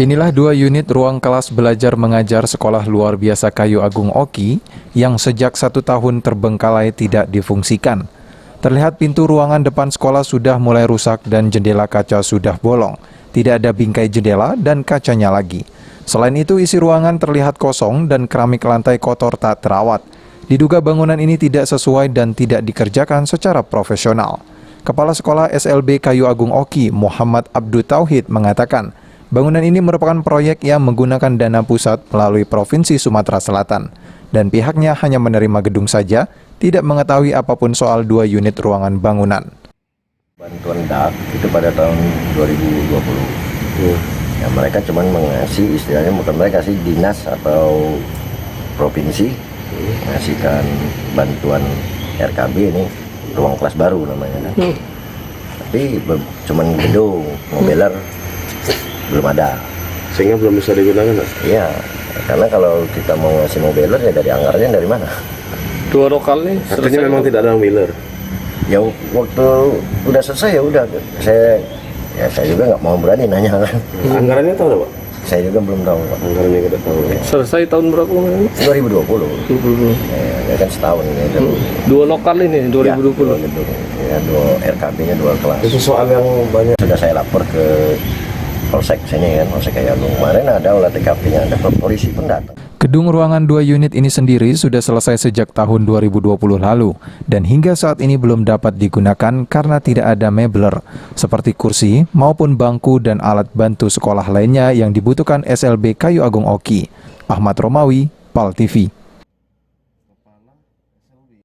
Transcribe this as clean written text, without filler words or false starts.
Inilah 2 unit ruang kelas belajar mengajar sekolah luar biasa Kayu Agung Oki yang sejak 1 tahun terbengkalai tidak difungsikan. Terlihat pintu ruangan depan sekolah sudah mulai rusak dan jendela kaca sudah bolong. Tidak ada bingkai jendela dan kacanya lagi. Selain itu, isi ruangan terlihat kosong dan keramik lantai kotor tak terawat. Diduga bangunan ini tidak sesuai dan tidak dikerjakan secara profesional. Kepala Sekolah SLB Kayu Agung Oki, Muhammad Abdul Tauhid, mengatakan, bangunan ini merupakan proyek yang menggunakan dana pusat melalui Provinsi Sumatera Selatan. Dan pihaknya hanya menerima gedung saja, tidak mengetahui apapun soal 2 unit ruangan bangunan. Bantuan DAK itu pada tahun 2020. Ya, mereka cuma mengasih, istilahnya bukan mereka sih, dinas atau provinsi mengasihkan bantuan RKB ini, ruang kelas baru namanya kan. Tapi cuman gedung, mobiler belum ada, sehingga belum bisa digunakan. Iya, karena kalau kita mau ngasih mobiler ya dari anggarannya dari mana? 2 lokal nih, artinya memang tidak ada mobiler. Ya waktu udah selesai ya udah, saya juga nggak mau berani nanya kan. Anggarannya tahu Pak? Saya juga belum tahu Pak. Anggarannya tidak tahu. Selesai tahun berapa kemarin? 2020. Ya kan setahun ini. 2 lokal ini 2020. Ya 2 RKB-nya 2 kelas. Itu soal yang banyak. Sudah saya lapor ke Polsek sini kan, Polsek Kayu Agung. Kemarin ada olah TKP-nya, ada polisi pun datang. Gedung ruangan 2 unit ini sendiri sudah selesai sejak tahun 2020 lalu dan hingga saat ini belum dapat digunakan karena tidak ada mebler seperti kursi maupun bangku dan alat bantu sekolah lainnya yang dibutuhkan SLB Kayu Agung Oki. Ahmad Romawi, PAL TV.